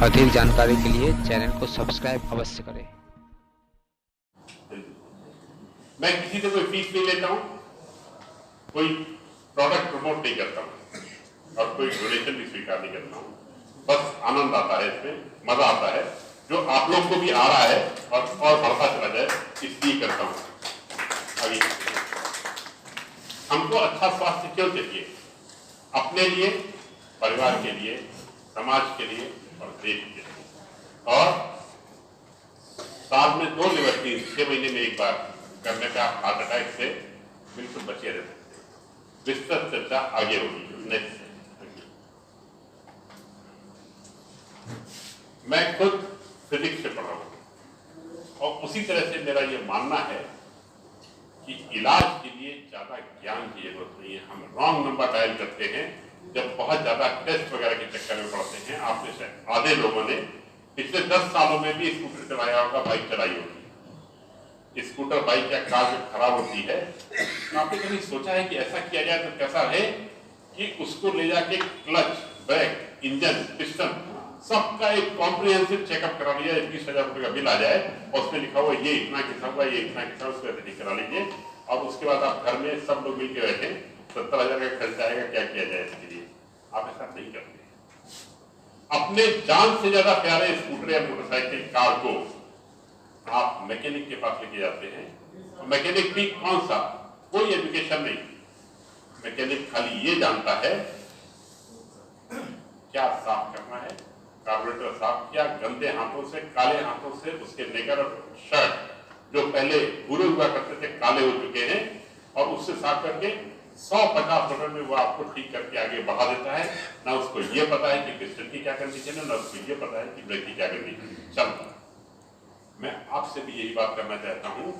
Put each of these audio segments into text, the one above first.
अधिक जानकारी के लिए चैनल को सब्सक्राइब अवश्य करें। मैं किसी से कोई फीस नहीं लेता हूं, कोई प्रोडक्ट प्रमोट नहीं करता हूं और कोई डोनेशन भी स्वीकार नहीं करता हूं। बस आनंद आता है, इसमें मजा आता है, जो आप लोग को भी आ रहा है और बढ़ता चला जाए, इसलिए करता हूं। अभी हमको अच्छा स्वास्थ्य क्यों चाहिए? अपने लिए, परिवार के लिए, समाज के लिए और देश के लिए। और साल में 2 लिवर टेस्ट 6 महीने में एक बार करने पे आप हार्ट अटैक से बिल्कुल बचे रह सकते हैं। विस्तृत चर्चा आगे होगी। नेक्स्ट, मैं खुद फिजिक्स से पढ़ा हूं और उसी तरह से मेरा यह मानना है कि इलाज के लिए ज्यादा ज्ञान की जरूरत नहीं है। हम रॉन्ग नंबर डायल करते हैं जब बहुत ज्यादा टेस्ट वगैरह के चक्कर में पड़ते हैं। आप में से आधे लोगों ने पिछले 10 सालों में भी स्कूटर चलाया होगा, बाइक चलाई होगी। स्कूटर, बाइक या कार जब खराब होती है तो आपने कभी सोचा है कि ऐसा किया जाए तो कैसा रहे कि उसको ले जाके क्लच, ब्रेक, इंजन, पिस्टन सबका एक कॉम्प्रिहेंसिव चेकअप करा लिया, 20,000 रुपए का बिल आ जाए और उसमें लिखा हुआ ये इतना कितना हुआ, ये इतना कितना, उसको ठीक करा लीजिए और उसके बाद आप घर में सब लोग मिलकर बैठे 70,000 का खर्च आएगा, क्या किया जाए इसके लिए? आप ऐसा नहीं करते। अपने जान से ज्यादा प्यारे स्कूटर या मोटरसाइकिल, कार को आप मैकेनिक के पास लेके जाते हैं। मैकेनिक भी कौन सा? कोई एजुकेशन नहीं। मैकेनिक खाली ये जानता है क्या साफ करना है, कार्बोरेटर साफ किया, गंदे हाथों से, काले हाथों से उसके नेकर और शर्ट जो पहले भूरे हुआ करते थे काले हो चुके हैं और उससे साफ करके 150 मीटर में वो आपको ठीक करके आगे बढ़ा देता है। ना उसको ये पता है कि पिस्टन की क्या कंडीशन है, ना उसको ये पता है कि ब्रेक की क्या कंडीशन है। चल, मैं आपसे भी यही बात करना चाहता हूं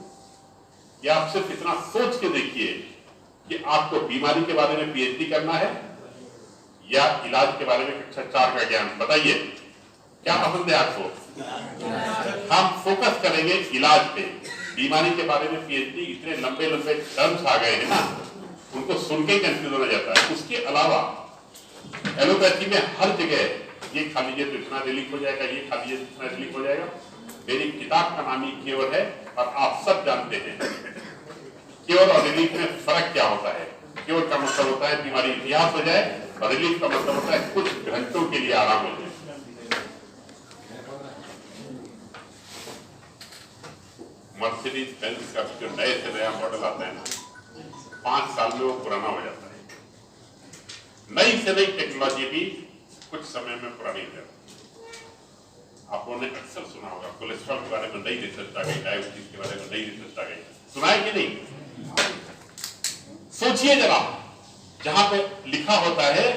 कि आप सिर्फ इतना सोच के देखिए कि आपको बीमारी के बारे में पीएचडी करना है या इलाज के बारे में कक्षा 4 का ज्ञान। बताइए क्या पसंद है आपको? हम फोकस करेंगे इलाज पे। बीमारी के बारे में पीएचडी, इतने लंबे लंबे टर्म्स आ गए हैं ना, उनको सुन के कंफ्यूज हो जाता है। उसके अलावा एलोपैथी में हर जगह ये खा लीजिए तो इतना रिलीफ हो जाएगा, ये खा लीजिए तो इतना रिलीफ हो जाएगा। मेरी किताब का नाम ही क्योर है और आप सब जानते हैं क्योर और रिलीफ में फर्क क्या होता है। क्योर का मतलब होता है बीमारी इतिहास हो जाए और रिलीफ का मतलब होता है कुछ घंटों के लिए आराम हो जाए। मर्सिडीज बेंज का जो नए से नया मॉडल आता है ना, 5 साल में वो पुराना हो जाता है। नई से नई टेक्नोलॉजी भी कुछ समय में पुरानी हो जाती है। आप लोगों ने अक्सर सुना होगा कोलेस्ट्रॉल के बारे में नई रिसर्च आ गई, डायबिटीज के बारे में नई रिसर्च आ गई। सुना है कि नहीं? सोचिए जरा, जहां पे लिखा होता है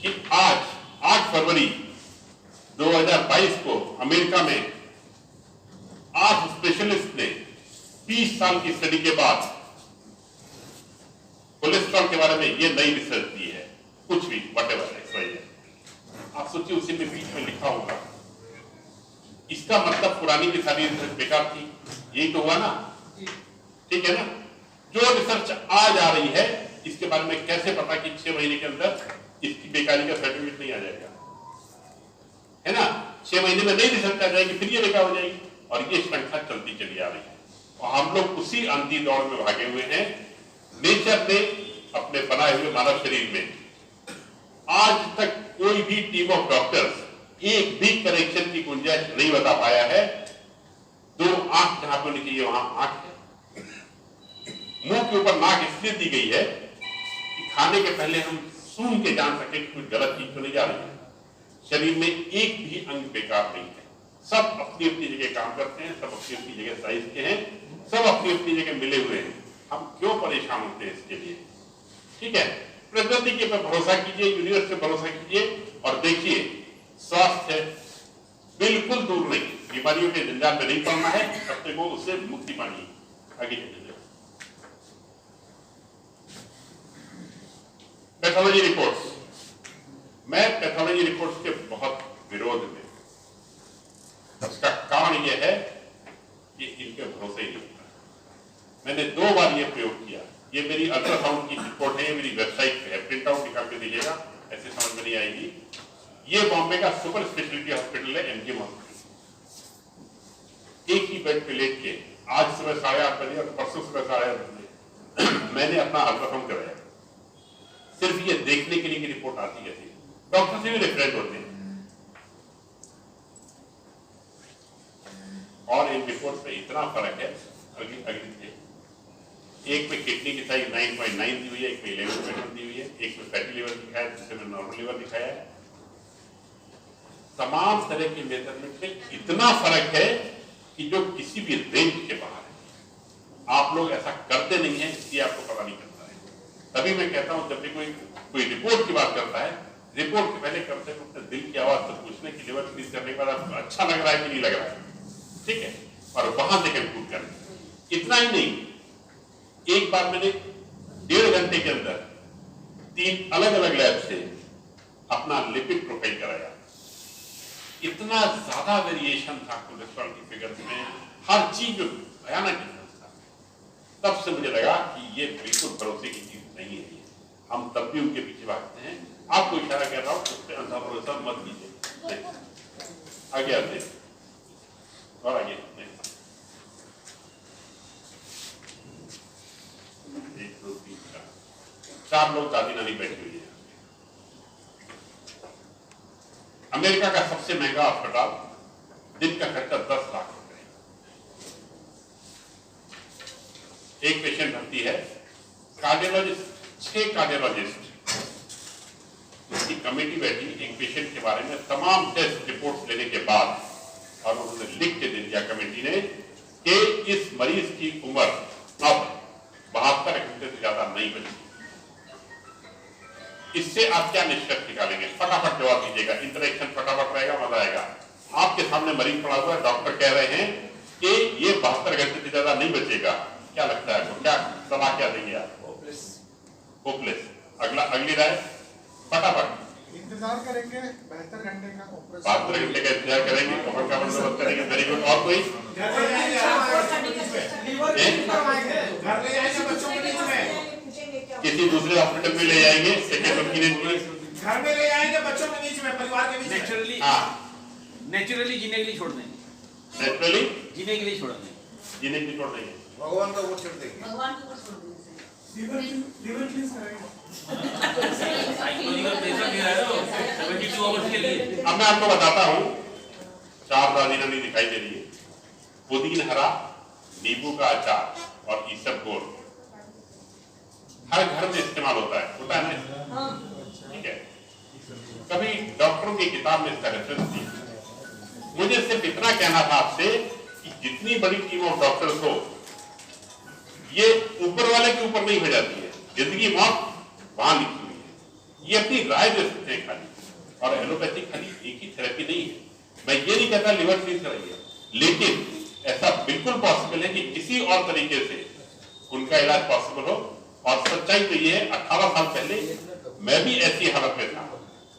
कि आज 8 फरवरी 2022 को अमेरिका में 8 स्पेशलिस्ट ने 30 साल की स्टडी के बाद कोलेस्ट्रॉल के बारे में ये नई रिसर्च दी है। कुछ भी व्हाटएवर एक्स। आप सोचिए उसी में बीच में लिखा होगा, इसका मतलब पुरानी की सारी रिसर्च बेकार थी। यही तो हुआ ना? ठीक है ना? जो रिसर्च आज आ रही है इसके बारे में कैसे पता कि 6 महीने के अंदर इसकी बेकारी का सर्टिफिकेट नहीं आ जाएगा? है ना? 6 महीने में नई रिसर्च आ जाएगी, फिर ये बेकार हो जाएगी और ये श्रृंखला चलती चली आ रही है और हम लोग उसी अंधी दौड़ में भागे हुए हैं। नेचर ने अपने बनाए हुए मानव शरीर में आज तक कोई भी टीम ऑफ डॉक्टर्स एक भी करेक्शन की गुंजाइश नहीं बता पाया है। 2 आंख जहां पर होनी चाहिए वहां आंख है। मुंह के ऊपर नाक इसलिए दी गई है कि खाने के पहले हम सूंघ के जान सके कि कुछ गलत चीज तो नहीं जा रही है। शरीर में एक भी अंग बेकार नहीं है, सब अपनी अपनी जगह काम करते हैं, सब अपनी अपनी जगह साइज के हैं, सब अपनी अपनी जगह मिले हुए हैं। हम क्यों परेशान होते हैं इसके लिए? ठीक है, प्रकृति के पर भरोसा कीजिए, यूनिवर्स पे भरोसा कीजिए और देखिए स्वास्थ्य बिल्कुल दूर नहीं। बीमारियों के जंजाल में नहीं पड़ना है, अपने को उससे मुक्ति पानी। आगे चलिए, पैथोलॉजी रिपोर्ट्स। मैं पैथोलॉजी रिपोर्ट्स के बहुत विरोध में। इसका कारण यह है कि इनके भरोसे ही नहीं होता। मैंने 2 बार यह प्रयोग किया। ये मेरी अल्ट्रासाउंड की रिपोर्ट है, ये मेरी वेबसाइट पे है, प्रिंट आउट निकाल के दीजिएगा, ऐसे समझ में नहीं आएगी। ये बॉम्बे का सुपर स्पेशलिटी हॉस्पिटल है, एमजीएम हॉस्पिटल। एक ही बेड पे लेट के आज सुबह 8:30 बजे और परसों सुबह 8:30 बजे मैंने अपना अल्ट्रासाउंड कराया, सिर्फ ये देखने के लिए कि रिपोर्ट आती है। डॉक्टर से भी रेफरेंस होते हैं और इन रिपोर्ट में इतना फर्क है। अगली एक में किडनी की साइज 9.9 दी हुई है, एक में 11.1 दी हुई है, एक में फैटी लिवर दिखाया है, दूसरे में नॉर्मल लिवर दिखाया है। तमाम तरह के मेजरमेंट में इतना फर्क है कि जो किसी भी रेंज के बाहर है। आप लोग ऐसा करते नहीं है, इसलिए आपको पता नहीं चलता है। तभी मैं कहता हूं जब भी कोई रिपोर्ट की बात करता है, रिपोर्ट के पहले कम से कम अपने दिल की आवाज से पूछने की लिवर फ्रीज करने के बाद आपको अच्छा लग रहा है कि नहीं लग रहा है, ठीक है, और वहां से कंक्लूड करना। इतना ही नहीं, एक बार मैंने 1.5 घंटे के अंदर 3 अलग अलग लैब से अपना लिपिड प्रोफाइल कराया। इतना ज्यादा वेरिएशन था कोलेस्ट्रॉल की फिगर्स में, हर चीज में भयानक डिफरेंस था। तब से मुझे लगा कि ये बिल्कुल भरोसे की चीज नहीं है। हम तब भी उनके पीछे भागते हैं। आपको इशारा कर रहा हूं, उस पर अंधा भरोसा मत कीजिए। आगे आते और आगे 1 2 3 4 लोग दादी नानी बैठी हुई है। अमेरिका का सबसे महंगा अस्पताल, दिन का खर्चा 10 लाख रुपए। एक पेशेंट भर्ती है, कार्डियोलॉजिस्ट 6 कार्डियोलॉजिस्ट उसकी कमेटी बैठी एक पेशेंट के बारे में तमाम टेस्ट रिपोर्ट्स लेने के बाद, और उन्होंने लिख के दे दिया कमेटी ने कि इस मरीज की उम्र अब 72 घंटे से ज्यादा नहीं बची। इससे आप क्या निष्कर्ष निकालेंगे? फटाफट जवाब दीजिएगा, इंटरेक्शन फटाफट रहेगा, मजा आएगा। आपके सामने मरीज पड़ा हुआ है, डॉक्टर कह रहे हैं कि ये 72 घंटे से ज्यादा नहीं बचेगा। क्या लगता है आपको, क्या सलाह क्या देंगे आप? होपलेस। अगली राय फटाफट। इंतजार करेंगे 72 घंटे का, 72 घंटे का इंतजार करेंगे, कमर का बंदोबस्त करेंगे। Very good. और कोई? किसी दूसरे हॉस्पिटल में ले जाएंगे, सेकेंड ओपिनियन की घर में ले आएंगे, बच्चों के बीच में, परिवार के बीच में। नेचुरली जीने के लिए छोड़ देंगे, नेचुरली जीने के लिए छोड़ देंगे, जीने की छोड़ देंगे, भगवान का वोट छोड़ देंगे, भगवान को छोड़ देंगे। लिवर क्लींस करेंगे। साइकोलॉजिकल प्रेशर दे रहा है तो 72 आवर्स के लिए। अब मैं आपको बताता हूँ, 4 दादी नानी दिखाई दे रही है, पुदीन हरा, नींबू का अचार और ईसबगोल हर घर में इस्तेमाल होता है ना? ठीक है। कभी डॉक्टरों की किताब में इसका रेफरेंस नहीं। मुझे सिर्फ इतना कहना था आपसे कि जितनी बड़ी टीम ऑफ डॉक्टर्स हो, ये ऊपर वाले के ऊपर नहीं हो जाती है, जिंदगी मौत वहां लिखी हुई है। ये अपनी राय दे सकते हैं खाली, और एलोपैथी खाली एक ही थेरेपी नहीं है। मैं ये नहीं कहता लिवर फ्रीज कराइए, लेकिन ऐसा बिल्कुल पॉसिबल है कि किसी और तरीके से उनका इलाज पॉसिबल हो। और सच्चाई तो ये है, 18 साल पहले मैं भी ऐसी हालत में था,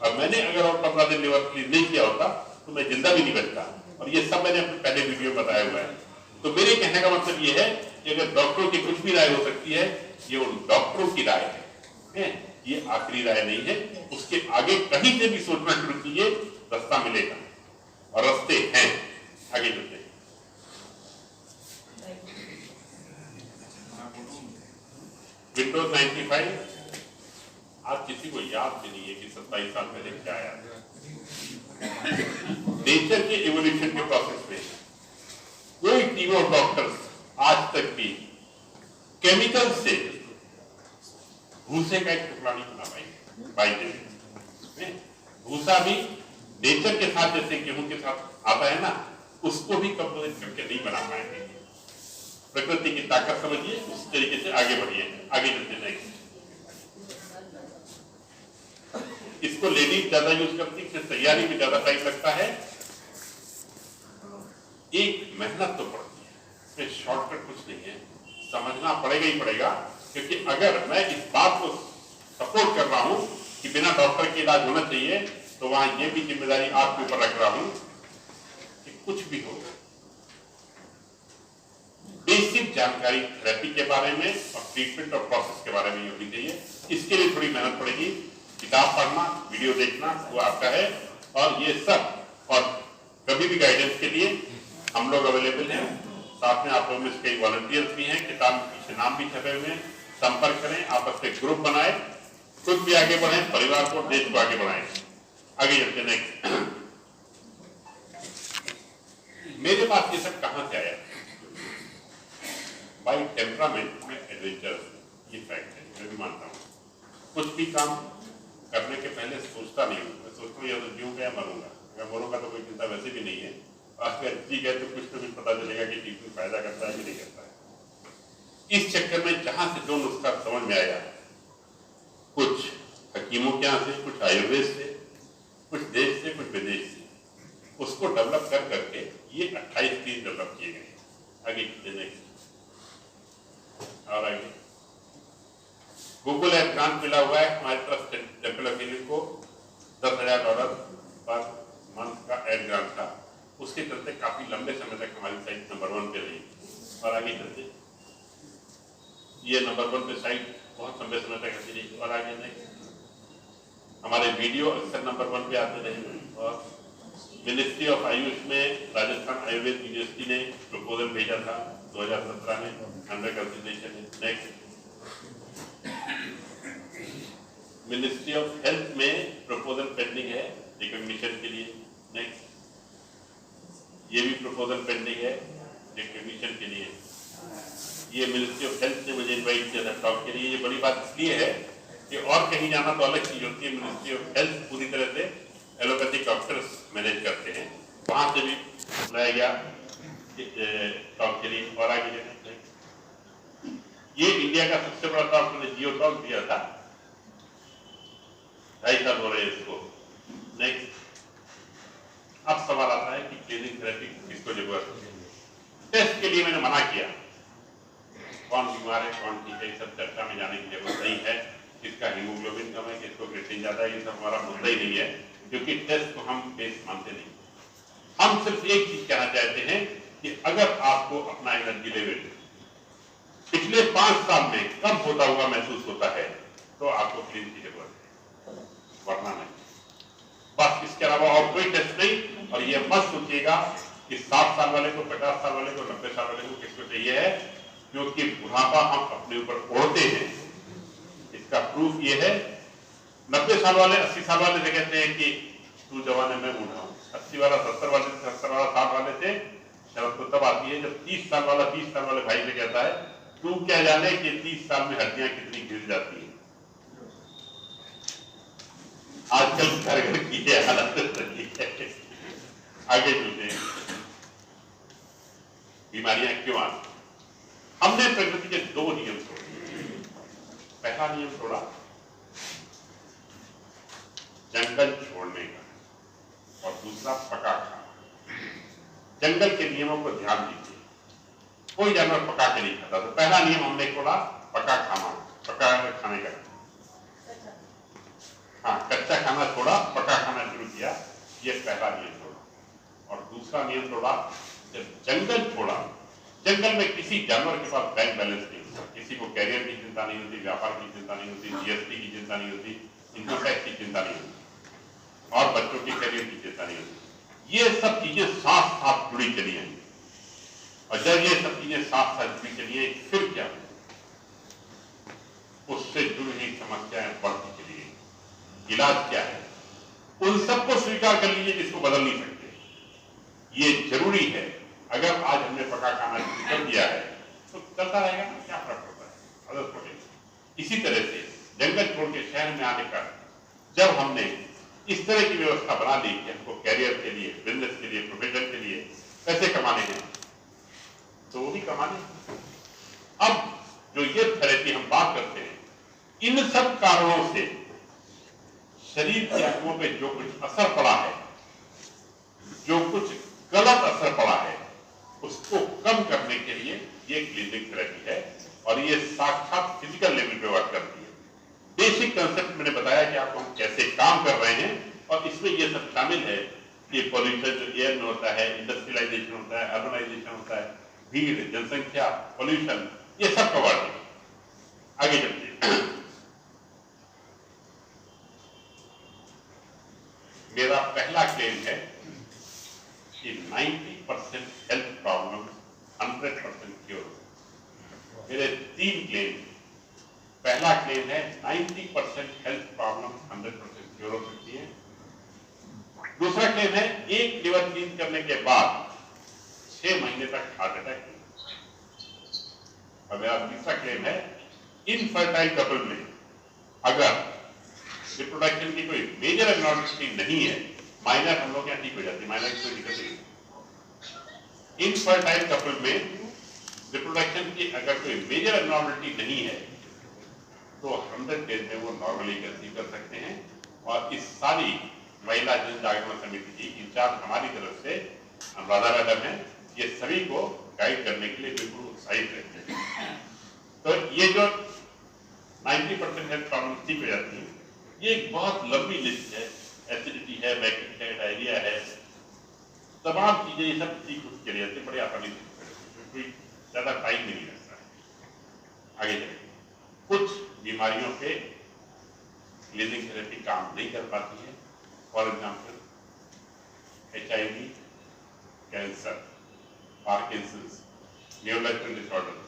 और मैंने अगर और 15 दिन लिवर फ्रीज नहीं किया होता तो मैं जिंदा भी नहीं बचता। और ये सब मैंने अपने पहले वीडियो में बताया हुआ है। तो मेरे कहने का मतलब ये है कि अगर डॉक्टरों की कुछ भी राय हो सकती है, ये उन डॉक्टरों की राय है, ये आखिरी राय नहीं है। उसके आगे कहीं से भी सोचना शुरू कीजिए, रास्ता मिलेगा, और रास्ते हैं। आगे चलते हैं। विंडोज 95 आज किसी को याद भी नहीं है कि 27 साल पहले क्या आया। नेचर के इवोल्यूशन के प्रोसेस में कोई टीम ऑफ डॉक्टर्स आज तक भी केमिकल से भूसे का एक टुकड़ा नहीं बना पाई। भूसा भी नेचर के साथ, जैसे गेहूं के साथ आता है ना, उसको भी कंपोजिट करके नहीं बना पाएंगे। प्रकृति की ताकत समझिए, उस तरीके से आगे बढ़िए। आगे चलते जाएंगे। इसको लेडीज ज्यादा यूज करती है, तैयारी में ज्यादा टाइम लगता है, एक मेहनत तो पड़ती है, इसमें शॉर्टकट कुछ नहीं है, समझना पड़ेगा ही पड़ेगा। क्योंकि अगर मैं इस बात को सपोर्ट कर रहा हूं कि बिना डॉक्टर के इलाज होना चाहिए, तो वहां ये भी जिम्मेदारी आपके ऊपर रख रहा हूं कि कुछ भी हो, बेसिक जानकारी थेरेपी के बारे में और ट्रीटमेंट और प्रोसेस के बारे में होनी चाहिए। इसके लिए थोड़ी मेहनत पड़ेगी, किताब पढ़ना, वीडियो देखना वो आपका है, और ये सब और कभी भी गाइडेंस के लिए हम लोग अवेलेबल हैं। साथ में आप लोगों में कई वॉलंटियर्स भी हैं, किताब में पीछे नाम भी छपे हुए हैं। संपर्क करें, आपस में ग्रुप बनाए, खुद भी आगे बढ़ें, परिवार को, देश को आगे बढ़ाएं। आगे चलते नेक्स्ट। मेरे पास ये सब कहां से आया? बाई टेम्परामेंट में एडवेंचरस, ये फैक्ट है, मैं भी मानता हूँ। कुछ भी काम करने के पहले सोचता नहीं हूँ, मैं सोचता हूँ या तो जीऊंगा या मरूंगा। अगर मरूंगा तो कोई चिंता वैसे भी नहीं है, अगर ठीक है तो कुछ तो कुछ पता चलेगा कि ठीक में फायदा करता है कि नहीं करता है। इस चक्कर में जहां से जो नुस्खा समझ में आया, कुछ हकीमों के यहाँ से, कुछ आयुर्वेद से, कुछ देश से, कुछ विदेश से, उसको डेवलप कर करके ये 28 पीस डेवलप किए गए। आगे नेक्स्ट और आगे गूगल एड ग्रांट मिला हुआ है हमारे तरफ टेम्पल ऑफ हीलिंग को $10,000 पर मंथ का एड ग्रांट था। उसके चलते काफी लंबे समय तक हमारी साइट नंबर 1 पे रही। और आगे चलते ये नंबर 1 पे साइट बहुत लंबे समय तक रहती रही। और आगे नेक्स्ट हमारे वीडियो अक्सर नंबर 1 पे आते रहे। और मिनिस्ट्री ऑफ आयुष में राजस्थान आयुर्वेद यूनिवर्सिटी ने प्रपोजल भेजा था 2017 में, अंडर कंसिडरेशन है। नेक्स्ट मिनिस्ट्री ऑफ हेल्थ में प्रपोजल पेंडिंग है रिकॉग्निशन के लिए। नेक्स्ट ये भी प्रपोजल पेंडिंग है रिकॉग्निशन के लिए। ये मिनिस्ट्री ऑफ हेल्थ ने मुझे इनवाइट किया था टॉक के लिए। ये बड़ी बात इसलिए है कि और कहीं जाना तो अलग चीज होती है, मिनिस्ट्री ऑफ हेल्थ पूरी तरह से एलोपैथिक डॉक्टर्स मैनेज करते हैं, वहां से भी बुलाया गया टॉक के लिए। और आगे ये इंडिया का सबसे बड़ा टॉक मैंने जियो टॉक दिया था, 2.5 साल हो रहे हैं इसको। नेक्स्ट अब सवाल आता है कि क्लीनिक थेरेपी किसको जरूरत है? टेस्ट के लिए मैंने मना किया, कौन बीमार है कौन ठीक है, सब चर्चा में जाने की जरूरत नहीं है। किसका हीमोग्लोबिन कम है, किसको क्रिएटिनिन ज्यादा है, ये सब हमारा मुद्दा ही नहीं है, क्योंकि टेस्ट को हम बेस मानते नहीं। हम सिर्फ एक चीज कहना चाहते हैं कि अगर आपको अपना एनर्जी लेवल पिछले 5 साल में कम होता हुआ महसूस होता है तो आपको क्लीनिक की जरूरत है, वरना नहीं। बस इसके अलावा और कोई टेस्ट नहीं। और ये मत सोचिएगा कि 60 साल वाले को, 50 साल वाले को, 90 साल वाले को किसको चाहिए है, क्योंकि बुढ़ापा हम अपने ऊपर ओढ़ते हैं। इसका प्रूफ ये है, 90 साल वाले 80 साल वाले से कहते हैं कि तू जवान है मैं बूढ़ा हूं, 80 वाला 70 वाले से, 70 वाला 60 वाले से शर्त तो तब आती है जब 30 साल वाला 20 साल वाले भाई से कहता है तू क्या जाने कि 30 साल में हड्डियां कितनी गिर जाती है। आजकल घर घर की ये हालत है। आगे चलते हैं, बीमारियां क्यों आती? हमने प्रकृति के 2 नियम तोड़े। पहला नियम तोड़ा जंगल छोड़ने का, और दूसरा पका खाना। जंगल के नियमों को ध्यान दीजिए, कोई जानवर पका के नहीं खाता। तो पहला नियम हमने तोड़ा पका खाना, पका खाने का। हाँ, कच्चा खाना छोड़ा, पका खाना शुरू किया, ये पहला नियम तोड़ा। और दूसरा नियम तोड़ा, जब जंगल छोड़ा, जंगल में किसी जानवर के पास बैंक बैलेंस नहीं होता, किसी को कैरियर की चिंता नहीं होती, व्यापार की चिंता नहीं होती, जीएसटी की चिंता नहीं होती, इनकम टैक्स की चिंता नहीं होती, और बच्चों के कैरियर की चिंता नहीं होती। ये सब चीजें साथ साथ जुड़ी चली हैं। और जब ये सब चीजें साथ साथ जुड़ी चली हैं, फिर क्या, उससे जुड़ी हुई समस्याएं बढ़ती चली गई। इलाज क्या है? उन सबको स्वीकार कर लीजिए जिसको बदल नहीं सकते। ये जरूरी है। अगर आज हमने पका खाना शुरू कर दिया है तो चलता रहेगा ना, क्या फर्क पड़ता है, आदत पड़ेगी। इसी तरह से जंगल छोड़ के शहर में आने का जब हमने इस तरह की व्यवस्था बना ली कि हमको कैरियर के लिए, बिजनेस के लिए, प्रोफेशन के लिए पैसे कमाने हैं, तो वो भी कमाने। अब जो ये थेरेपी हम बात करते हैं, इन सब कारणों से शरीर के अंगों पे जो कुछ असर पड़ा है, जो कुछ गलत असर पड़ा है, उसको कम करने के लिए ये क्लीनिक थेरेपी है। और ये साक्षात फिजिकल लेवल पे वर्क करती है। बेसिक कंसेप्ट मैंने बताया कि आपको हम कैसे काम कर रहे हैं, और इसमें ये सब शामिल है कि पॉल्यूशन जो एयर में होता है, इंडस्ट्रियलाइजेशन होता है, अर्बनाइजेशन होता है, भीड़, जनसंख्या, पॉल्यूशन, ये सब कवर है। आगे चलते मेरा पहला पहला क्लेम है कि 90% हेल्थ प्रॉब्लम 100% क्योर। मेरे 3 क्लेम। पहला क्लेम है 90% हेल्थ प्रॉब्लम 100% क्योर हो सकती है। दूसरा क्लेम है एक लिवर क्लीन करने के बाद 6 महीने तक हार्ट अटैक। और मेरा तीसरा क्लेम है इनफर्टाइल कपल में अगर रिप्रोडक्शन की कोई मेजर एबनॉर्मलिटी नहीं है, माइनर हम लोग यहाँ ठीक हो जाती है, माइनर कोई दिक्कत नहीं। इनफर्टाइल कपल में रिप्रोडक्शन की अगर कोई मेजर एबनॉर्मलिटी नहीं है तो 100 डेज में वो नॉर्मली कंसीव कर सकते हैं। और इस सारी महिला जन जागरण समिति की इंचार्ज हमारी तरफ से अनुराधा मैडम है, ये सभी को गाइड करने के लिए बिल्कुल उत्साहित रहते हैं। तो ये जो 90% हेल्थ प्रॉब्लम ठीक हो जाती है, ये एक बहुत लंबी लिस्ट है। एसिडिटी है, बैक्टीरिया है, डायरिया है, तमाम चीजें ये सब ठीक हो जाती है, बड़ी आसानी से कोई ज्यादा टाइम नहीं लगता है। आगे चलिए, कुछ बीमारियों पे क्लीनिंग थेरेपी काम नहीं कर पाती है। For example HIV, cancer, Parkinson's, neurological disorders,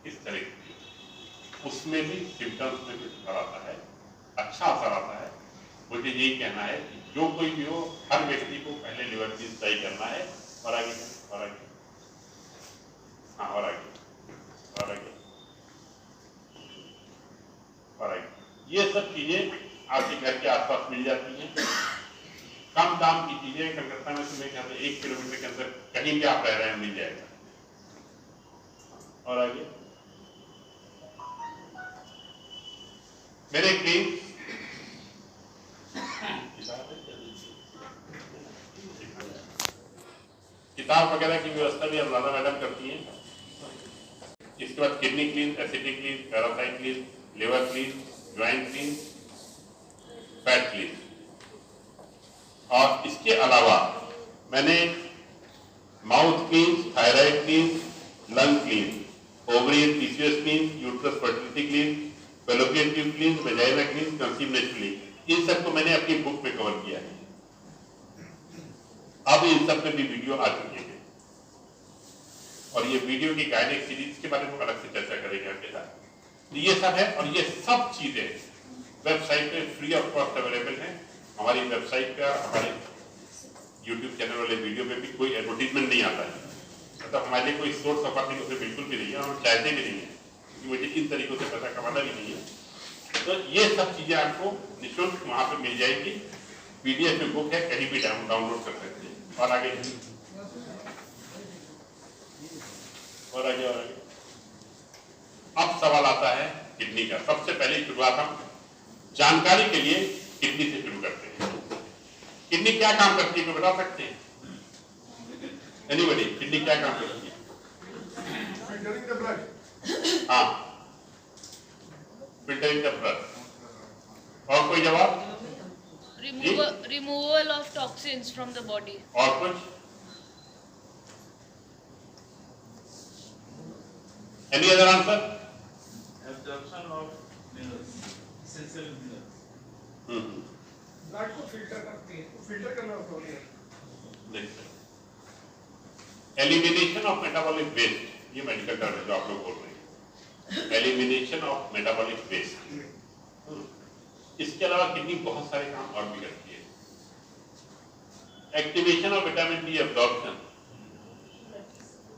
इस तरह की उसमें भी सिम्टम्स में भी सुधार आता है, अच्छा असर आता है। मुझे यही कहना है कि जो कोई भी हो, हर व्यक्ति को पहले लिवर की तय करना है। और आगे और आगे, हाँ और आगे और आगे और आगे, ये सब चीजें आपके घर के आसपास मिल जाती हैं। कम दाम की चीजें कलकत्ता में तुम्हें क्या 1 किलोमीटर के अंदर कहीं भी आप रह रहे हैं मिल जाएगा। और आगे मेरे क्लीन किताब वगैरह की व्यवस्था भी अनुराधा मैडम करती हैं। इसके बाद kidney clean, acidic clean, parasite clean, liver clean, joint clean, fat clean. और इसके अलावा मैंने mouth clean, thyroid clean, lung clean, ovarian PCOS clean, uterus fertility clean, fallopian tube clean, vagina clean, conceive naturally, इन सबको मैंने अपनी book में cover किया है। अब इन सब में भी वीडियो आ चुके हैं और ये वीडियो की गाइडेड सीरीज के बारे में अलग से चर्चा करेंगे आपके साथ। ये सब है और ये सब चीजें वेबसाइट पे फ्री ऑफ कॉस्ट अवेलेबल है। हमारी वेबसाइट पर, हमारे YouTube चैनल वाले वीडियो पे भी कोई एडवर्टीजमेंट नहीं आता है, मतलब हमारे लिए कोई सोर्स ऑफ अर्निंग उसमें बिल्कुल भी नहीं है और चाहते भी नहीं है, क्योंकि मुझे इन तरीकों से पैसा कमाना भी नहीं है। तो ये सब चीजें आपको निःशुल्क वहां पे मिल जाएगी। PDF में बुक है, कहीं भी डाउनलोड कर सकते हैं। और आगे और आगे और आगे अब सवाल आता है किडनी का। सबसे पहले शुरुआत हम जानकारी के लिए किडनी से शुरू करते हैं। किडनी क्या काम करती है, बता सकते हैं? एनीबॉडी, किडनी क्या काम करती है? Filtering the blood. हाँ, फिल्टरिंग द ब्लड। और कोई जवाब? Removal of toxins from the body. और कुछ? Any other answer? Absorption of minerals, essential minerals. Blood को filter करती है, filter करना होता है। एलिमिनेशन ऑफ मेटाबॉलिक वेस्ट, ये मेडिकल टर्म है जो आप लोग बोल रहे हैं। Elimination of metabolic waste. इसके अलावा किडनी बहुत सारे काम और भी करती है। Activation of vitamin D absorption,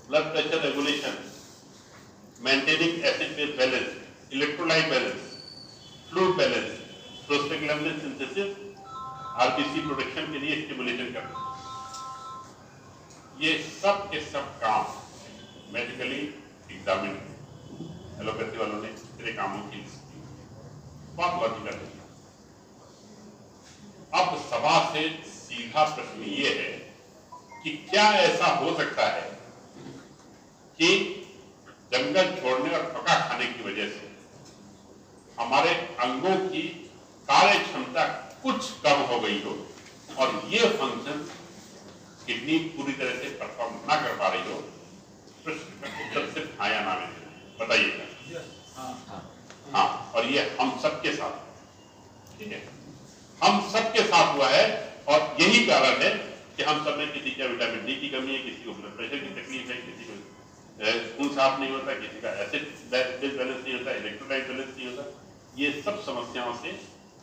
blood pressure regulation, maintaining acid base balance, electrolyte balance, fluid balance, prostaglandin synthesis, RBC production के लिए स्टिमुलेशन करना। ये सब के सब काम मेडिकली एग्जामिन एलोपैथी वालों ने इतने कामों की बहुत लॉजिकल है। अब सभा से सीधा प्रश्न ये है कि क्या ऐसा हो सकता है कि जंगल छोड़ने और पका खाने की वजह से हमारे अंगों की कार्य क्षमता कुछ कम हो गई हो और ये फंक्शन किडनी पूरी तरह से परफॉर्म ना कर पा रही हो? प्रश्न का उत्तर सिर्फ हाँ या ना में बताइएगा। हाँ, और ये हम सबके साथ, ठीक है, हम सबके साथ हुआ है और यही कारण है कि हम सब में किसी का विटामिन डी की कमी है, किसी को ब्लड प्रेशर की तकलीफ है, किसी को खून साफ नहीं होता, किसी का एसिड बैलेंस नहीं होता, इलेक्ट्रोलाइट बैलेंस नहीं होता। ये सब समस्याओं से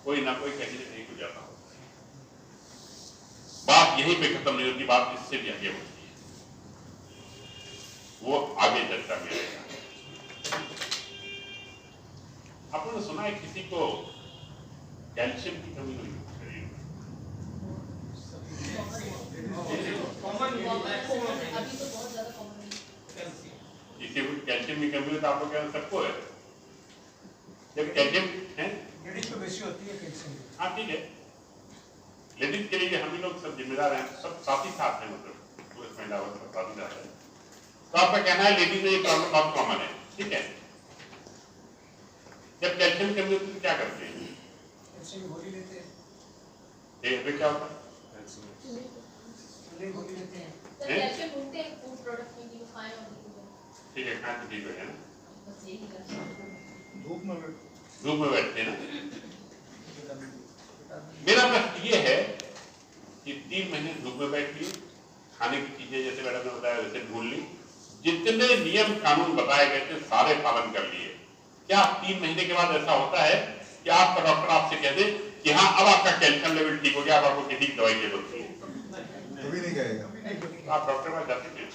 कोई ना कोई कहीं ना कहीं गुजरता होता है। बात यहीं पे खत्म नहीं होती, बात इससे भी आगे बढ़ती है, वो आगे चर्चा में रहेगा। आपने सुना है किसी को कैल्शियम की कमी हुई शरीर में? किसी को कैल्शियम की कमी हुई तो आप लोग क्या सबको है? जब कैल्शियम है लेडीज को बेसी होती है कैल्शियम। हाँ ठीक है, लेडीज के लिए हम ही लोग सब जिम्मेदार हैं, सब साथ ही साथ हैं, मतलब पूरे महिला वर्ग सब साथ ही साथ है। तो आपका कहना है लेडीज में ये प्रॉब्लम बहुत कॉमन है, ठीक है। जब कैल्शियम की कमी होती है तो क्या करते हैं? कैल्शियम गोली लेते हैं। फिर क्या होता है? गोली लेते हैं। कैल्शियम ढूंढते हैं फूड प्रोडक्ट में कि वो खाएं और ठीक है, खाएं तो ठीक है ना। बस यही करते हैं। धूप में बैठते हैं ना। मेरा प्रश्न ये है कि 3 महीने धूप में बैठ लिए, खाने की चीजें जैसे मैडम ने बताया वैसे ढूंढ ली, जितने नियम कानून बताए गए थे सारे पालन कर लिए। क्या 3 महीने के बाद ऐसा होता है कि आपका डॉक्टर आपसे कह दे कि हाँ अब आपका कैल्शियम लेवल ठीक हो गया, अब आपको किसी की दवाई की जरूरत नहीं है? कभी नहीं कहेगा। आप डॉक्टर पास जाते हैं?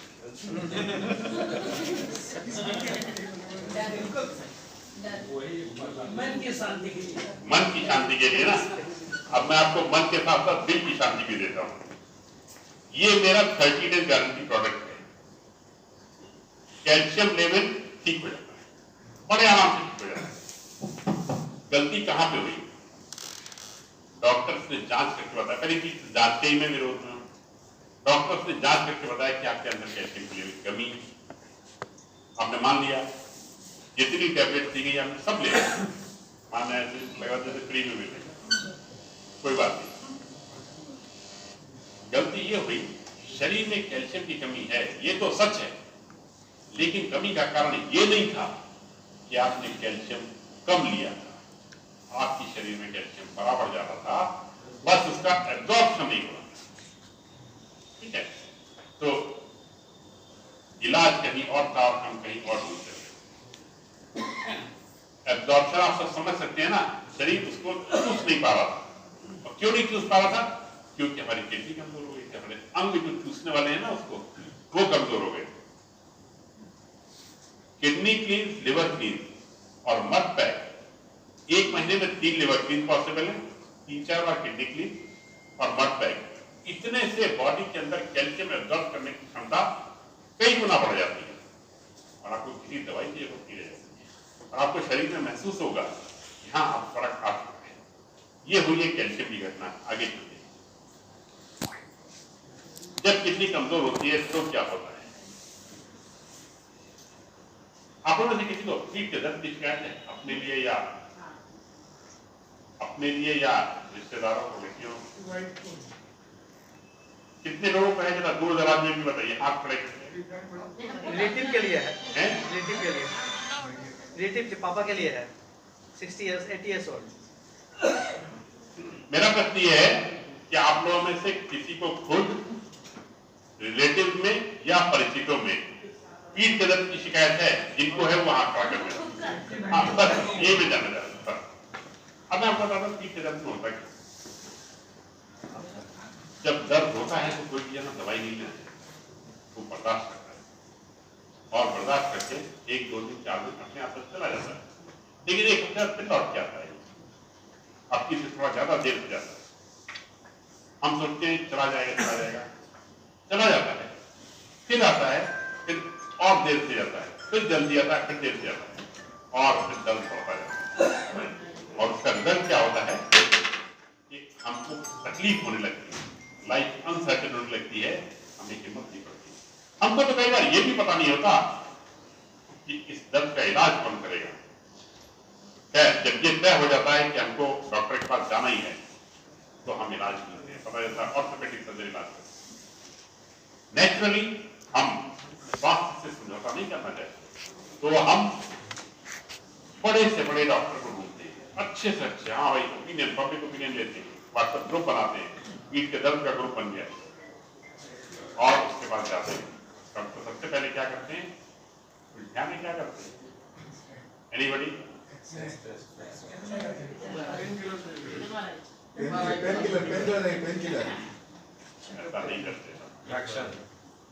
मन की शांति के लिए। मन की शांति के लिए ना। अब मैं आपको मन के साथ साथ दिल की शांति भी देता हूं। ये मेरा 30 डेज गारंटी प्रोडक्ट है। कैल्शियम लेवल ठीक हो जाता है, बड़े आराम से ठीक हो जाता है। गलती कहां पे हुई? डॉक्टर्स ने जांच करके बताया, पहले की जांच के ही मैं विरोध में हूं। डॉक्टर्स ने जांच करके बताया कि आपके अंदर कैल्शियम की लेवल कमी है। आपने मान लिया, जितनी टैबलेट दी गई आपने सब ले लिया, माना लगा जैसे फ्री में मिल कोई बात नहीं। गलती ये हुई, शरीर में कैल्शियम की कमी है ये तो सच है, लेकिन कमी का कारण ये नहीं था कि आपने कैल्शियम कम लिया था। आपकी शरीर में कैल्शियम बराबर जा रहा था, बस उसका एब्जॉर्प्शन नहीं हुआ। ठीक है, तो इलाज कहीं और था और हम कहीं और ढूंढते थे। एब्जॉर्प्शन आप सब समझ सकते हैं ना, शरीर उसको चूस नहीं पा रहा था। और क्यों नहीं चूस पा रहा था? क्योंकि हमारी किडनी कमजोर हो गई थी, हमारे अंग जो चूसने वाले हैं ना उसको, वो कमजोर हो गए। किडनी क्लीन, लिवर क्लीन और मड पैक, 1 महीने में 3 लिवर क्लीन पॉसिबल है, 3-4 बार किडनी क्लीन और मड पैक। इतने से बॉडी के अंदर कैल्शियम एब्जॉर्ब करने की क्षमता कई गुना बढ़ जाती है और आपको किसी दवाई की जरूरत नहीं रहेगी और आपको शरीर में महसूस होगा कि हाँ आप फर्क आ चुका है। ये हुई है कैल्शियम की घटना। आगे चलते हैं। जब किडनी कमजोर होती है तो क्या होता है? आप लोगों में से किसी को पीठ के दर्द की शिकायत है? अपने लिए या रिश्तेदारों को, व्यक्तियों? कितने लोगों को है? जरा दूर दराज में भी बताइए, हाथ खड़े करके। रिलेटिव के लिए है, रिलेटिव के लिए, रिलेटिव के पापा के लिए है, 60 years 80 years old। मेरा प्रश्न ये है कि आप लोगों में से किसी को खुद, रिलेटिव में या परिचितों में पीठ के दर्द की शिकायत है? जिनको है वो हाथ खड़ा कर दें। हाँ बस ये भी जानना चाहता हूं। अब मैं आपको बताता हूं पीठ के दर्द में होता क्या। जब दर्द होता है तो कोई भी ना दवाई नहीं लेते, वो बर्दाश्त करता है और बर्दाश्त करके 1-2 दिन 4 दिन अपने आप से चला जाता है, लेकिन 1 हफ्ते बाद फिर लौट के आता है। आपकी से थोड़ा ज्यादा देर हो जाता है। हम सोचते हैं चला जाएगा, चला जाता है, फिर आता है, फिर और देर से जाता है, फिर जल्दी आता है, फिर देर से आता है और फिर दर्द बढ़ता जाता है। और उसका रिजल्ट क्या होता है कि हमको तकलीफ होने लगती है, लाइफ अनसर्टेन होने लगती है, हमें हिम्मत नहीं पड़ती। हमको तो कई बार ये भी पता नहीं होता कि इस दर्द का इलाज कौन करेगा। जब ये तय हो जाता है कि हमको डॉक्टर के पास जाना ही है तो हम इलाज करते हैं, पता चलता है ऑर्थोपेडिक सर्जरी इलाज करते हैं। नेचुरली हम स्वास्थ्य से समझौता नहीं करना चाहते, तो हम बड़े से बड़े डॉक्टर को ढूंढते हैं, अच्छे से अच्छे, हाँ भाई ओपिनियन, पब्लिक ओपिनियन लेते हैं, व्हाट्सएप ग्रुप बनाते हैं पीठ के दर्द का ग्रुप बन गया और उसके बाद जाते हैं डॉक्टर सबसे पहले क्या करते हैं, उल्टिया में क्या करते हैं, एनीबॉडी? पेन किलर ऐसा नहीं करते,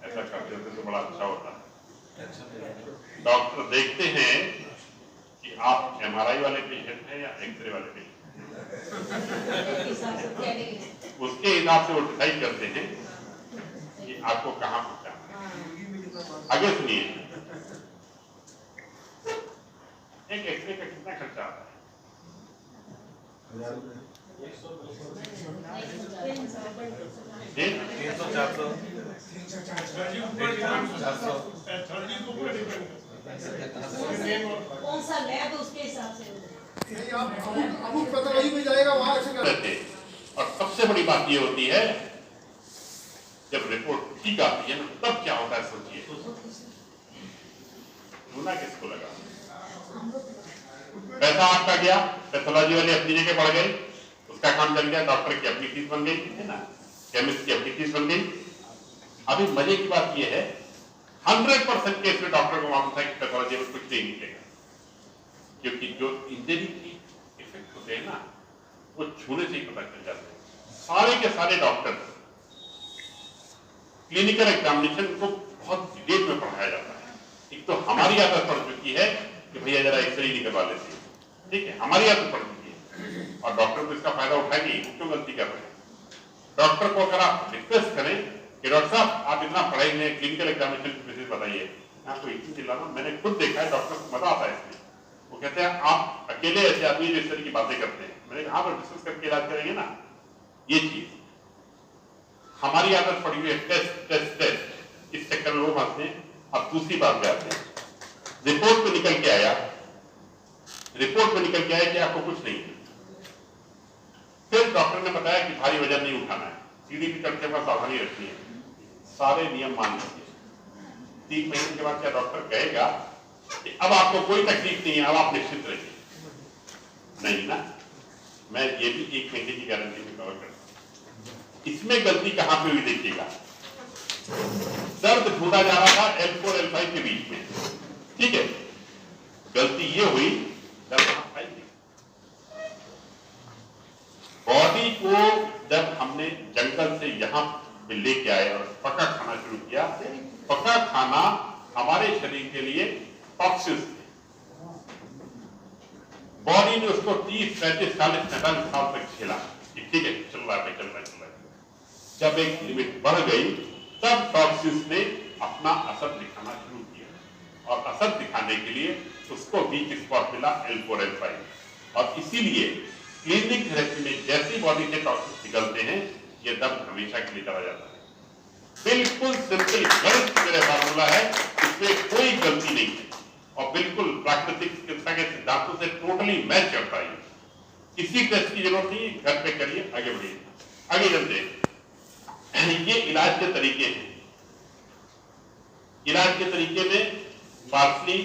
ऐसा करते तो बड़ा अच्छा होता है। डॉक्टर देखते हैं कि आप MRI वाले पेशेंट हैं या एक्सरे वाले पेशेंट, उसके हिसाब से वो डिसाइड करते हैं कि आपको कहाँ पहुंचाना है। आगे सुनिए, एक एक्सरे का कितना खर्चा आता है? 1000 रुपए। 300-400 कौन सा लैब उसके हिसाब से नहीं, आप अमुक पैथोलॉजी में जाएगा वहां ऐसे कर रहते हैं। और सबसे बड़ी बात ये होती है जब रिपोर्ट ठीक आती है ना, तब क्या होता है सोचिए, चूना किसको लगा? पैसा आपका गया, पैथोलॉजी वाले अपनी जगह बढ़ गए, उसका काम चल गया, डॉक्टर की अपनी फीस बन गई है ना, केमिस्ट की अपनी फीस बन गई। अभी मजे की बात यह है 100% केस में डॉक्टर को मालूम था कि पैथोलॉजी में कुछ नहीं निकलेगा, क्योंकि जो इंजरी की इफेक्ट होते हैं ना वो छूने से ही पता चल जाते हैं। सारे के सारे डॉक्टर क्लिनिकल एग्जामिनेशन को बहुत डिटेल में पढ़ाया जाता है। एक तो हमारी आदत पड़ चुकी है कि भैया जरा एक्सरे निकलवा लेते हैं, ठीक है, हमारी आदत पड़ चुकी है और डॉक्टर को इसका फायदा उठाएंगे, क्यों गलती कर रहे हैं। डॉक्टर को अगर आप रिक्वेस्ट करें कि डॉक्टर साहब आप इतना पढ़ाई में क्लिनिकल एग्जामिनेशन की बेसिस बताइए, आपको यकीन दिलाना मैंने खुद देखा है, डॉक्टर को मजा आता है इसमें। वो कहते हैं आप अकेले ऐसे आदमी जो इस तरह की बातें करते हैं, मैंने कहा पर डिस्कस करके इलाज करेंगे ना। ये चीज हमारी आदत पड़ी हुई है, टेस्ट टेस्ट टेस्ट, इस चक्कर में वो बात हैं। अब दूसरी बात पे आते हैं, रिपोर्ट में निकल के आया कि आपको कुछ नहीं है। फिर डॉक्टर ने बताया कि भारी वजन नहीं उठाना है, सीढ़ी पे चढ़ते वक्त सावधानी रखनी है, सारे नियम मान लीजिए। 3 महीने के बाद क्या डॉक्टर कहेगा कि अब आपको कोई तकलीफ नहीं है, अब आप निश्चित रहिए? नहीं ना, मैं ये भी 1 महीने की गारंटी में कवर करता हूं। इसमें गलती कहां पे हुई देखिएगा, दर्द ढूंढा जा रहा था L4 L5 के बीच में, ठीक है, गलती ये हुई दर्द पाई नहीं। बॉडी को जब हमने जंगल से यहां पे लेके आए और पका खाना शुरू किया, पका खाना हमारे शरीर के लिए टॉक्सिस थे। बॉडी ने उसको 30, 35, 40, 45 साल तक झेला, ठीक है, चल रहा है। जब एक लिमिट बढ़ गई तब टॉक्सिस ने अपना असर दिखाना शुरू किया और असर दिखाने के लिए उसको वीक स्पॉट मिला L4 L5। और इसीलिए क्लिनिक थेरेपी में जैसी बॉडी से टॉक्सिस निकलते हैं ये दर्द हमेशा के लिए चला जाता है। बिल्कुल सिंपल गलत मेरा फार्मूला है, इसमें कोई गलती नहीं है और बिल्कुल प्राकृतिक चिकित्सा के सिद्धांतों से टोटली मैच करता है। किसी टेस्ट की जरूरत नहीं, घर पे करिए, आगे बढ़िए। आगे चलते हैं, ये इलाज के तरीके हैं। इलाज के तरीके में पार्सली,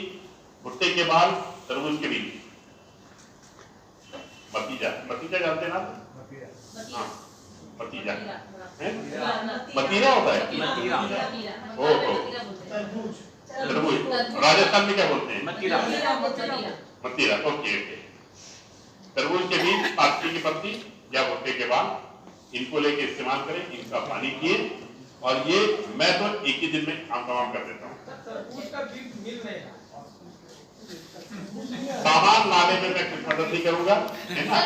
भुट्टे के बाल, तरबूज के बीज, मतीजा जानते हैं ना? हाँ, मतीजा है, मतीरा होता है, ओहो, तरबूज राजस्थान में क्या बोलते हैं? मतीरा, ओके। तरबूज के बीज, पार्सली की पत्ती या भुट्टे के बाल, इनको लेके इस्तेमाल करें, इनका पानी पिए। और ये मैं तो एक ही दिन में काम तमाम कर देता हूँ। सामान लाने में मैं कुछ मदद नहीं करूंगा, है ना?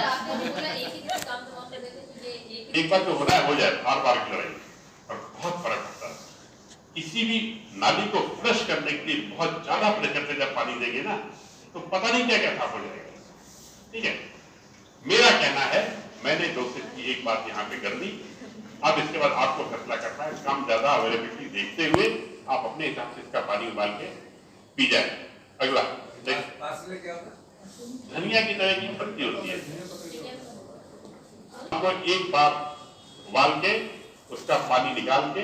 एक बार जो हो रहा है हो जाए, बार की लड़ाई और बहुत फर्क पड़ता है। किसी भी नाली को फ्लश करने के लिए बहुत ज्यादा प्रेशर से जब पानी देंगे ना तो पता नहीं क्या क्या साफ हो जाएगा, ठीक है। मेरा कहना है मैंने डोसेज की एक बात यहाँ पे कर दी, अब इसके बाद आपको फैसला करना है, कम ज्यादा अवेलेबिलिटी देखते हुए आप अपने हिसाब से इसका पानी उबाल के पी जाए। अगला धनिया की तरह की पत्ती होती है, आपको एक बार उबाल के उसका पानी निकाल के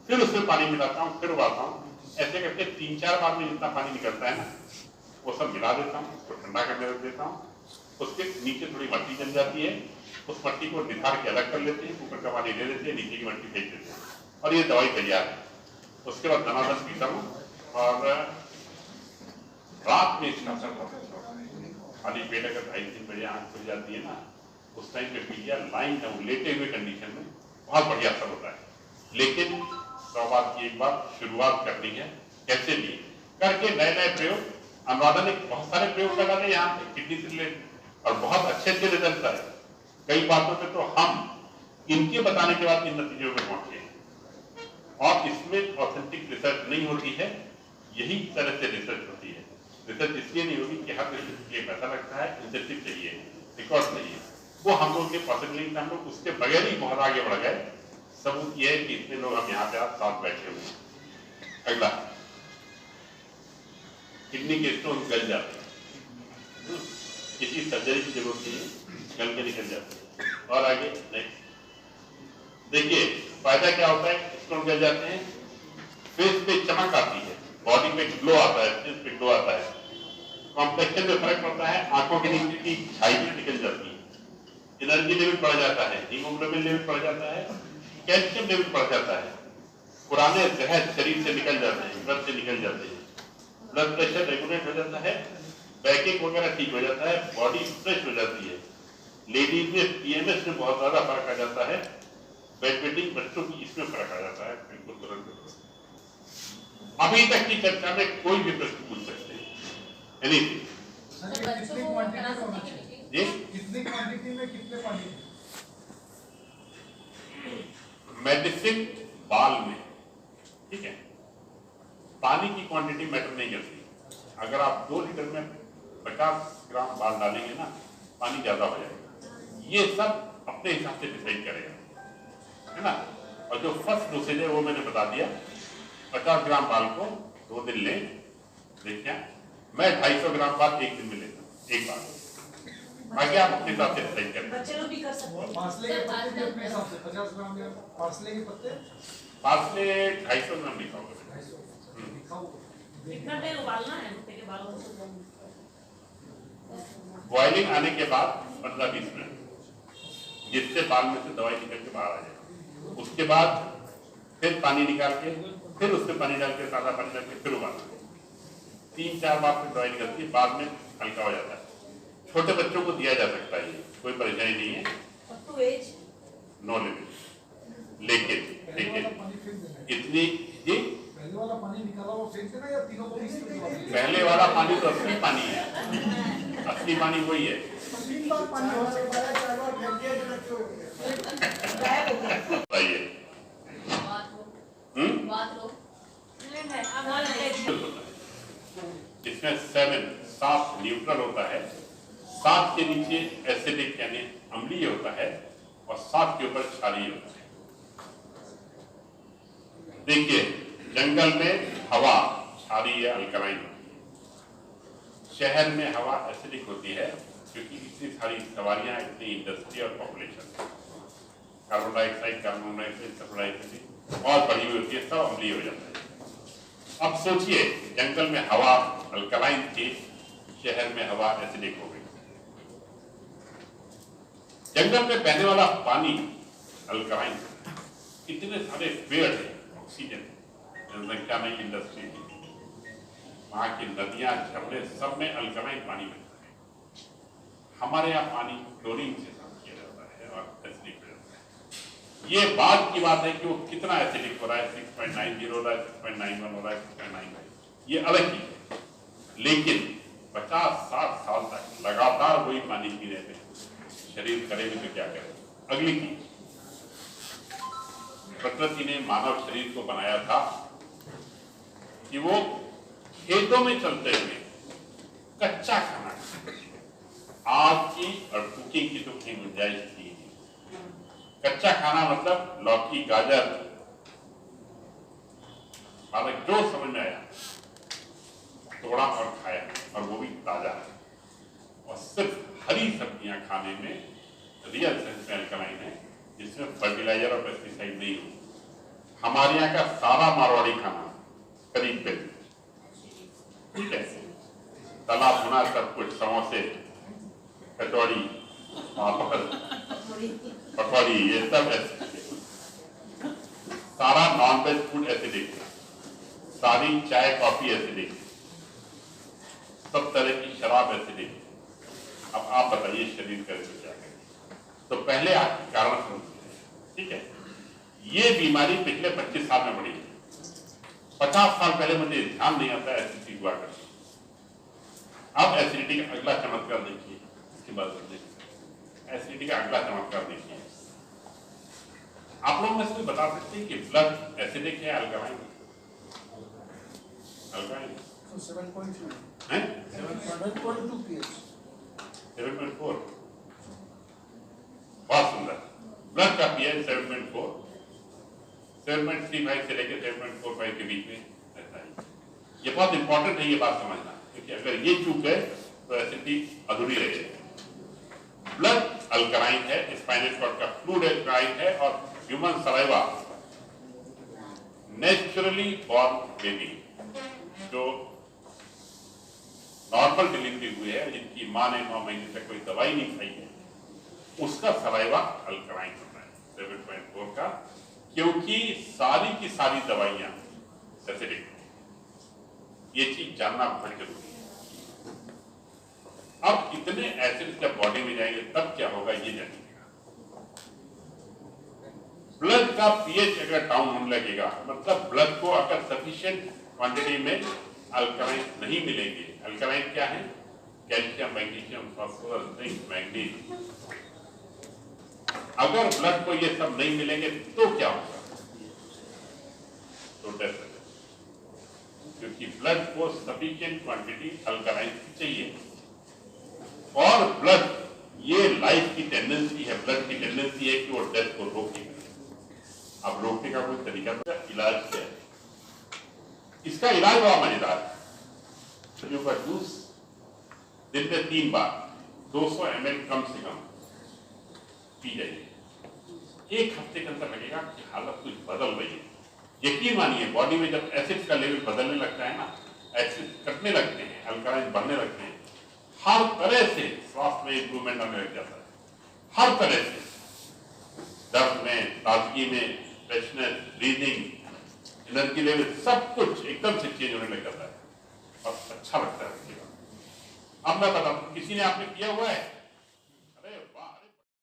फिर उसमें पानी मिलाता हूँ, फिर उबालता हूँ, ऐसे करके 3-4 बार में जितना पानी निकलता है ना वो सब मिला देता हूँ, उसको ठंडा करने रख देता हूँ। उसके नीचे थोड़ी मट्टी जम जाती है, उस मट्टी को निथार के अलग कर लेते हैं, ऊपर का पानी ले लेते हैं, नीचे की मट्टी फेंक देते हैं और ये दवाई तैयार है। उसके बाद दनादन पीता हूँ और रात में इसका असर बहुत अच्छा होता है। खाली पेट अगर 2:30-3 बजे आंख खुल जाती है ना, उस टाइम पे पी लिया, लाइन है लेटे हुए कंडीशन में बहुत बढ़िया असर होता है। लेकिन 100 बात की एक बात शुरुआत करनी है, कैसे भी करके नए नए प्रयोग। अनुराधा ने बहुत सारे प्रयोग लगा ले यहाँ पे किडनी से रिलेटेड और बहुत अच्छे अच्छे रिजल्ट आए। कई बातों पे तो हम इनके बताने के बाद इन नतीजों में पहुंचे और इसमें ऑथेंटिक रिसर्च नहीं होती है, यही तरह से रिसर्च होती है। रिसर्च इसलिए नहीं होगी कि हर रिसर्च के लिए पैसा लगता है, इंसेंटिव चाहिए, रिकॉर्ड चाहिए, वो हम लोग के पॉसिबल हम लोग उसके बगैर ही बहुत आगे बढ़ गए। सबूत ये है कि इतने लोग हम यहाँ पे आज साथ बैठे हुए हैं। अगला, किडनी के स्टोन गल जाते हैं, किसी सर्जरी की जरूरत नहीं है, गल के निकल जाते हैं। और आगे नेक्स्ट देखिए फायदा क्या होता है, स्टोन गल जाते हैं, फेस पे चमक आती है, बॉडी पे ग्लो आता है, फेस पे ग्लो आता है, कॉम्प्लेक्शन में फर्क पड़ता है, आंखों के नीचे की छाई निकल जाती है, एनर्जी लेवल बढ़ जाता है, हीमोग्लोबिन लेवल बढ़ जाता है, कैल्शियम लेवल बढ़ जाता है, पुराने जहर शरीर से निकल जाते हैं, ब्लड से निकल जाते हैं, ब्लड प्रेशर रेगुलेट हो जाता है, बैकिंग वगैरह ठीक हो जाता है, बॉडी फ्रेश हो जाती है। लेडीज में पीएमएस में बहुत ज्यादा फर्क आ जाता है, बेडवेटिंग बच्चों की इसमें फर्क आ जाता है, बिल्कुल तुरंत। अभी तक की चर्चा में कोई भी प्रश्न पूछ सकते हैं, एनीथिंग। कितनी क्वांटिटी में होना चाहिए? जी, कितनी क्वांटिटी में कितने पानी? मेडिसिन बाल में, ठीक है, पानी की क्वांटिटी मैटर नहीं करती। अगर आप 2 लीटर में 50 ग्राम बाल डालेंगे ना, पानी ज्यादा हो जाएगा। ये सब अपने हिसाब से डिसाइड करेगा, है ना। और जो फर्स्ट डोसेज है वो मैंने बता दिया, 50 ग्राम बाल को 2 दिन लें। देखिए मैं 250 ग्राम बाल 1 दिन में लेता हूँ, एक बार। बाकी आप अपने हिसाब से डिसाइड करें। बच्चे लोग भी कर सकते हैं। पार्सले के पत्ते भी अपने हिसाब से 50 ग्राम या पार्सले के पत्ते पार्सले 250 ग्राम लिखाओगे। 250 कितना देर उबालना है कुत्ते के बालों को? बॉइलिंग आने के बाद 15-20 मिनट, जिससे बाल में से दवाई निकल के बाहर आ जाए। उसके बाद फिर पानी निकाल के, फिर उसमें पानी डाल के, सादा पानी डाल के फिर उबालना। 3-4 बार फिर दवाई निकलती है, बाद में हल्का हो जाता है। छोटे बच्चों को दिया जा सकता है, कोई परेशानी नहीं है, टू एज नो लिमिट। लेकिन पानी फेंक देना है। इतनी जी, पहले वाला पानी निकाला हुआ फेंक देना या तीनों को मिक्स करके? पहले वाला पानी तो असली पानी है, असली पानी वही है। 3 बार पानी हो सकता है, 4 बार फेंक दिया तो रखे हो गए। गायब हो गया। बताइए। इसमें 7 न्यूट्रल होता है, 7 के नीचे एसिडिक यानी अम्लीय होता है और 7 के ऊपर क्षारीय होता है। देखिए जंगल में हवा क्षारीय अल्कलाइन होती है, शहर में हवा एसिडिक होती है क्योंकि इतनी सारी सवारियां, इतनी इंडस्ट्री और population, carbon dioxide, sulphur dioxide और बढ़ी हुई होती है, सब अम्लीय हो जाता है। अब सोचिए जंगल में हवा अल्कलाइन थी, शहर में हवा एसिडिक हो गई। जंगल में बहने वाला पानी अल्कलाइन, इतने सारे पेड़ हैं, ऑक्सीजन जनसंख्या में, इंडस्ट्री की, वहां की नदियां, झरने, सब में अल्कलाइन पानी बनता है। हमारे यहाँ पानी क्लोरीन से साफ किया जाता है और एसिडिक हो जाता है। ये बात की बात है कि वो कितना एसिडिक हो रहा है, 6.90 हो रहा है, 6.91 हो रहा है, 6.95, ये अलग चीज है। लेकिन 50-60 साल तक लगातार वही पानी पीने में शरीर करेगा तो क्या करे। अगली चीज, प्रकृति ने मानव शरीर को बनाया था कि वो खेतों में चलते हुए कच्चा खाना खाए। आग की और कुकिंग की तो कहीं गुंजाइश थी। कच्चा खाना मतलब लौकी, गाजर, पालक, जो समझ में आया तोड़ा और खाया, और वो भी ताजा। और सिर्फ हरी सब्जियां खाने में रियल सेंस में अल्कलाइन है, जिसमें फर्टिलाइजर और पेस्टिसाइड नहीं हो। हमारे यहाँ का सारा मारवाड़ी खाना करीब करीब, ठीक है, तला भुना सब कुछ, समोसे, कचौड़ी, पकौड़ी, ये सब एसिडिक है। सारा नॉन वेज फूड एसिडिक है, सारी चाय कॉफी एसिडिक है, सब तरह की शराब एसिडिक है। अब आप बताइए शरीर करे तो क्या करे। तो पहले आप कारण समझिए, ठीक है। ये बीमारी पिछले 25 साल में बढ़ी है। 50 साल पहले मुझे ध्यान नहीं आता एसिडिटी हुआ करती। अब एसिडिटी का अगला चमत्कार देखिए, इसके बाद देखिए एसिडिटी का अगला चमत्कार देखिए। आप लोग में से कोई बता सकते हैं कि ब्लड एसिडिक है अल्कलाइन? अल्कलाइन 7.2 है 7.2 pH 7.4। बहुत सुंदर। ब्लड का पीएच 7.4, 7.35 से लेकर 7.45 के बीच में रहता है। ये बहुत इंपॉर्टेंट है ये बात समझना, क्योंकि अगर ये चूक गए तो एसिडिटी अधूरी रहेगी। ब्लड अल्कलाइन है, स्पाइनल कॉर्ड का फ्लूइड अल्कलाइन है, और human saliva naturally born baby जो नॉर्मल डिलीवरी हुई है, जिनकी मां ने 9 महीने तक कोई दवाई नहीं खाई है, उसका सलाइवा अल्कलाइन होता है 7.4 का, क्योंकि सारी की सारी दवाइयां एसिडिक। ये चीज जानना बहुत जरूरी है। अब इतने एसिड जब बॉडी में जाएंगे तब क्या होगा ये जानिएगा। ब्लड का पीएच अगर डाउन होने लगेगा, मतलब ब्लड को अगर सफिशिएंट क्वांटिटी में अल्कलाइन नहीं मिलेंगे। अल्कलाइन क्या है? Calcium, magnesium, phosphorus, zinc, manganese. अगर ब्लड को ये सब नहीं मिलेंगे तो क्या होगा? तो डेथ, क्योंकि ब्लड को सफिशिएंट क्वांटिटी अल्कलाइन की चाहिए। और ब्लड ये लाइफ की टेंडेंसी है, ब्लड की टेंडेंसी है कि वो डेथ को रोकेगा। अब रोकने का कोई तरीका, इलाज क्या है? इसका इलाज बड़ा मजेदार है। का जूस दिन में 3 बार 200 ml कम से कम पी जाइए। 1 हफ्ते के अंदर लगेगा कि हालत कुछ बदल रही है। यकीन मानिए, बॉडी में जब एसिड का लेवल बदलने लगता है ना, एसिड कटने लगते हैं, अल्कलाइन बढ़ने लगते हैं, हर तरह से स्वास्थ्य में इंप्रूवमेंट आने लग जाता है। हर तरह से, दर्द में, ताजगी में, फ्रेशनेस, ब्रीदिंग, एनर्जी लेवल, सब कुछ एकदम से चेंज होने लग जाता है और अच्छा लगता है। अब मैं बताऊं, किसी ने आपने किया हुआ है?